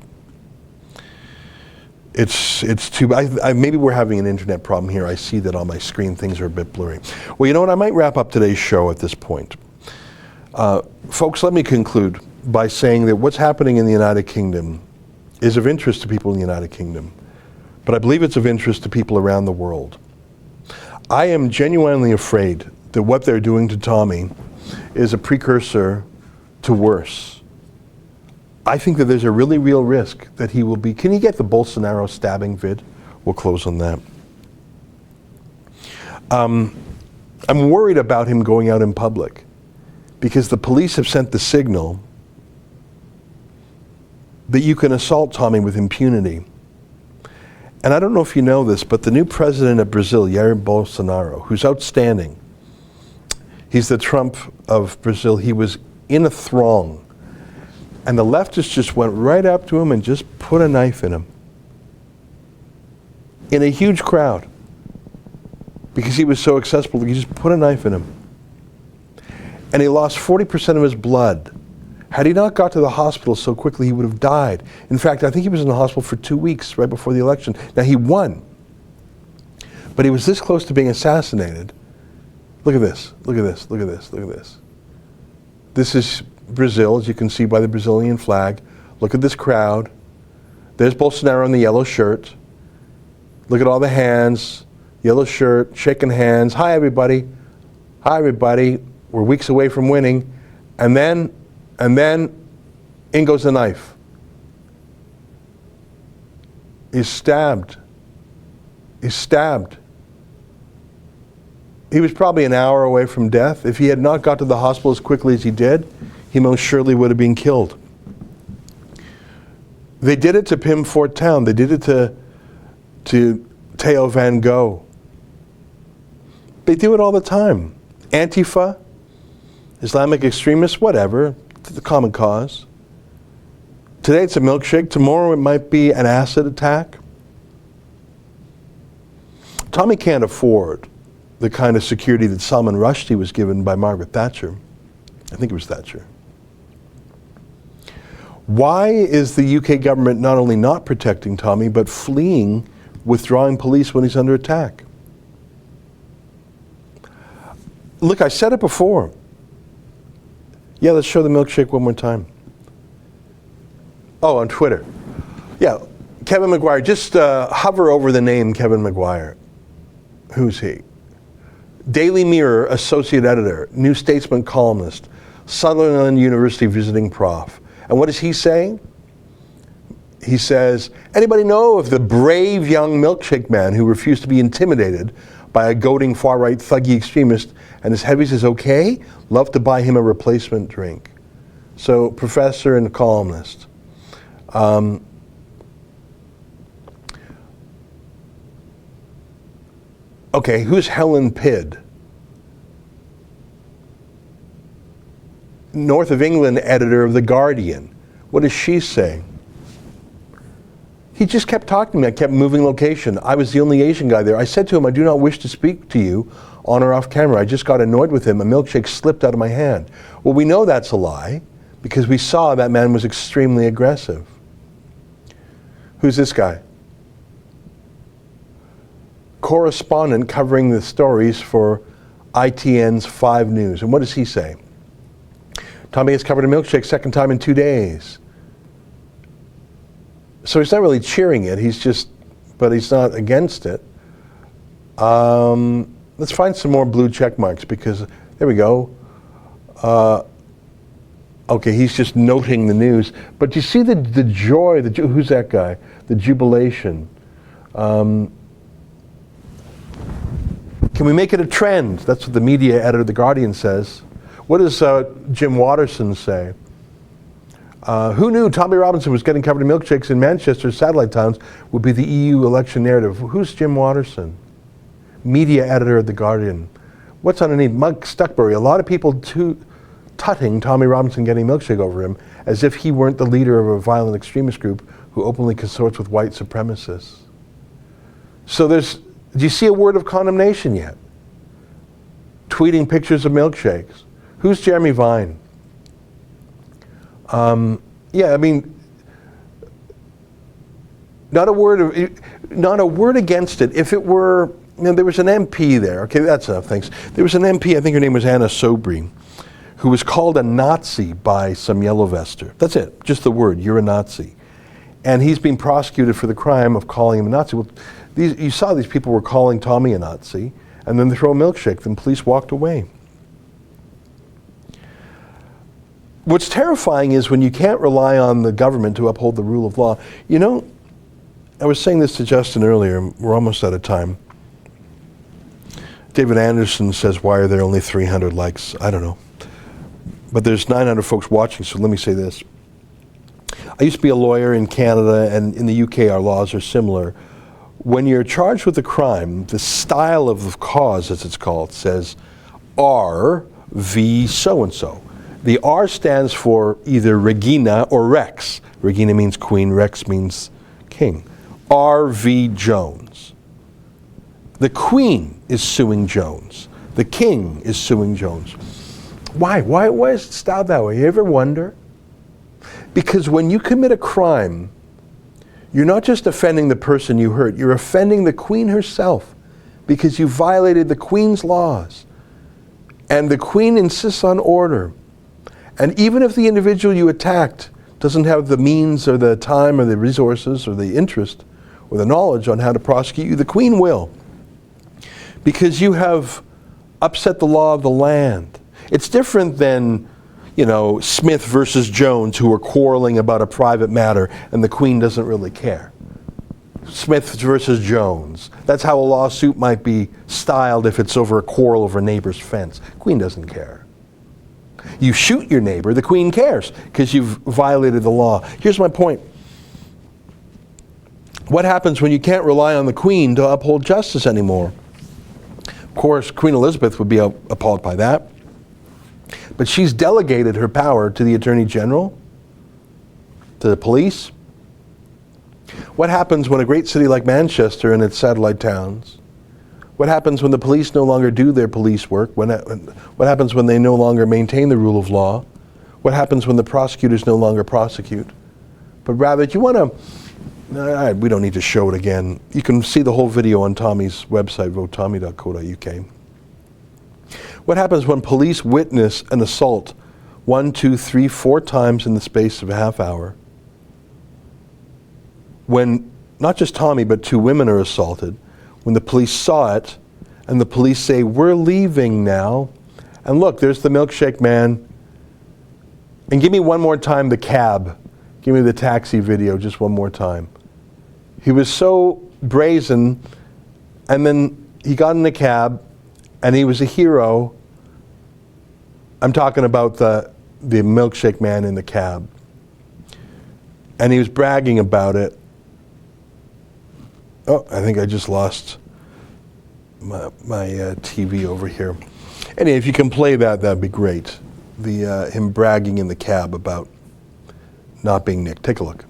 It's too bad. Maybe we're having an internet problem here. I see that on my screen things are a bit blurry. Well, you know what? I might wrap up today's show at this point. Folks, let me conclude by saying that what's happening in the United Kingdom is of interest to people in the United Kingdom, but I believe it's of interest to people around the world. I am genuinely afraid that what they're doing to Tommy is a precursor to worse. I think that there's a really real risk that he will be... Can you get the Bolsonaro stabbing vid? We'll close on that. I'm worried about him going out in public because the police have sent the signal that you can assault Tommy with impunity. And I don't know if you know this, but the new president of Brazil, Jair Bolsonaro, who's outstanding, he's the Trump of Brazil. He was in a throng, and the leftists just went right up to him and just put a knife in him. In a huge crowd. Because he was so accessible, he just put a knife in him. And he lost 40% of his blood. Had he not got to the hospital so quickly, he would have died. In fact, I think he was in the hospital for 2 weeks right before the election. Now, he won. But he was this close to being assassinated. Look at this, look at this, look at this, look at this. This is Brazil, as you can see by the Brazilian flag. Look at this crowd. There's Bolsonaro in the yellow shirt. Look at all the hands, yellow shirt, shaking hands. Hi, everybody. Hi, everybody. We're weeks away from winning. And then in goes the knife. He's stabbed. He's stabbed. He was probably an hour away from death. If he had not got to the hospital as quickly as he did, he most surely would have been killed. They did it to Pim Fort Town. They did it to Theo Van Gogh. They do it all the time. Antifa, Islamic extremists, whatever, the common cause. Today it's a milkshake. Tomorrow it might be an acid attack. Tommy can't afford the kind of security that Salman Rushdie was given by Margaret Thatcher. I think it was Thatcher. Why is the UK government not only not protecting Tommy, but fleeing, withdrawing police when he's under attack? Look, I said it before. Yeah, let's show the milkshake one more time. Oh, on Twitter. Yeah, Kevin Maguire. Just hover over the name Kevin Maguire. Who's he? Daily Mirror Associate Editor, New Statesman columnist, Sutherland University visiting prof. And what is he saying? He says, anybody know of the brave young milkshake man who refused to be intimidated by a goading far-right thuggy extremist and his heavy says, okay, love to buy him a replacement drink. So, professor and columnist. Okay, who's Helen Pidd? North of England editor of The Guardian. What does she say? He just kept talking to me. I kept moving location. I was the only Asian guy there. I said to him, I do not wish to speak to you on or off camera. I just got annoyed with him. A milkshake slipped out of my hand. Well, we know that's a lie because we saw that man was extremely aggressive. Who's this guy? Correspondent covering the stories for ITN's 5 News. And what does he say? Tommy has covered a milkshake second time in 2 days. So he's not really cheering it. But he's not against it. Let's find some more blue check marks because, there we go. Okay, he's just noting the news. But you see the joy, who's that guy? The jubilation. Can we make it a trend? That's what the media editor of The Guardian says. What does Jim Watterson say? Who knew Tommy Robinson was getting covered in milkshakes in Manchester's satellite towns would be the EU election narrative? Who's Jim Watterson? Media editor of The Guardian. What's underneath? Mike Stuckbury. A lot of people tutting Tommy Robinson getting milkshake over him as if he weren't the leader of a violent extremist group who openly consorts with white supremacists. So do you see a word of condemnation yet? Tweeting pictures of milkshakes. Who's Jeremy Vine? Yeah, I mean, not a word against it. If it were, there was an MP there. Okay, that's enough, thanks. There was an MP, I think her name was Anna Sobry, who was called a Nazi by some yellow vester. That's it, just the word, you're a Nazi. And he's being prosecuted for the crime of calling him a Nazi. Well, you saw these people were calling Tommy a Nazi, and then they throw a milkshake, then police walked away. What's terrifying is when you can't rely on the government to uphold the rule of law. You know, I was saying this to Justin earlier, we're almost out of time. David Anderson says, why are there only 300 likes? I don't know. But there's 900 folks watching, so let me say this. I used to be a lawyer in Canada, and in the UK our laws are similar. When you're charged with a crime, the style of the cause, as it's called, says R v so-and-so. The R stands for either Regina or Rex. Regina means queen, Rex means king. R v Jones. The queen is suing Jones. The king is suing Jones. Why? Why is it styled that way? You ever wonder? Because when you commit a crime, you're not just offending the person you hurt, you're offending the queen herself because you violated the queen's laws. And the queen insists on order. And even if the individual you attacked doesn't have the means or the time or the resources or the interest or the knowledge on how to prosecute you, the queen will. Because you have upset the law of the land. It's different than, Smith versus Jones, who are quarreling about a private matter and the queen doesn't really care. Smith versus Jones. That's how a lawsuit might be styled if it's over a quarrel over a neighbor's fence. Queen doesn't care. You shoot your neighbor, the queen cares because you've violated the law. Here's my point. What happens when you can't rely on the queen to uphold justice anymore? Of course, Queen Elizabeth would be appalled by that. But she's delegated her power to the Attorney General, to the police. What happens when a great city like Manchester and its satellite towns, what happens when the police no longer do their police work? What happens when they no longer maintain the rule of law? What happens when the prosecutors no longer prosecute? But rather, do you want to, we don't need to show it again. You can see the whole video on Tommy's website, votetommy.co.uk. What happens when police witness an assault 1, 2, 3, 4 times in the space of a half hour? When not just Tommy, but 2 women are assaulted, when the police saw it, and the police say, we're leaving now, and look, there's the milkshake man, and give me one more time the cab. Give me the taxi video just one more time. He was so brazen, and then he got in the cab, and he was a hero. I'm talking about the milkshake man in the cab. And he was bragging about Oh, I think I just lost my TV over here. Anyway, if you can play that, that'd be great. Him bragging in the cab about not being nicked. Take a look.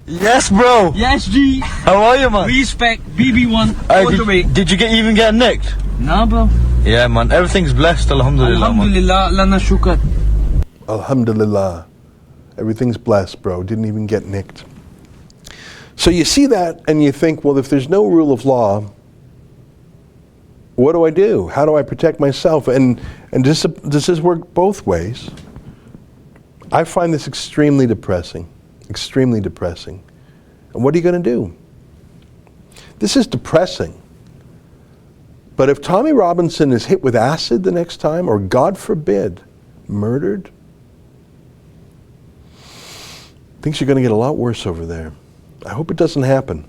Yes, bro. Yes, G. How are you, man? Respect, BB1, all the way. Did you even get nicked? Nah, bro. Yeah, man. Everything's blessed, alhamdulillah. Alhamdulillah, lana shukr. Alhamdulillah. Everything's blessed, bro. Didn't even get nicked. So you see that and you think, well, if there's no rule of law, what do I do? How do I protect myself? And does this work both ways? I find this extremely depressing. Extremely depressing. And what are you going to do? This is depressing. But if Tommy Robinson is hit with acid the next time, or God forbid, murdered, things are going to get a lot worse over there. I hope it doesn't happen.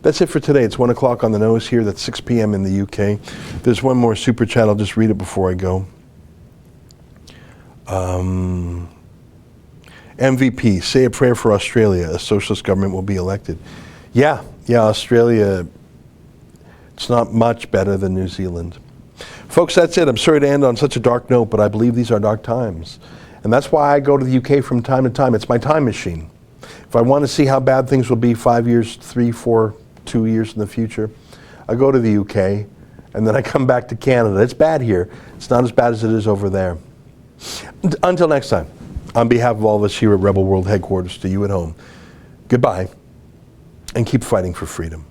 That's it for today. It's 1 o'clock on the nose here. That's 6 p.m. in the UK. There's one more super chat. I'll just read it before I go. MVP, say a prayer for Australia. A socialist government will be elected. Yeah, Australia, it's not much better than New Zealand. Folks, that's it. I'm sorry to end on such a dark note, but I believe these are dark times. And that's why I go to the UK from time to time. It's my time machine. If I want to see how bad things will be 5 years, 3, 4, 2 years in the future, I go to the UK, and then I come back to Canada. It's bad here. It's not as bad as it is over there. Until next time, on behalf of all of us here at Rebel World Headquarters, to you at home, goodbye, and keep fighting for freedom.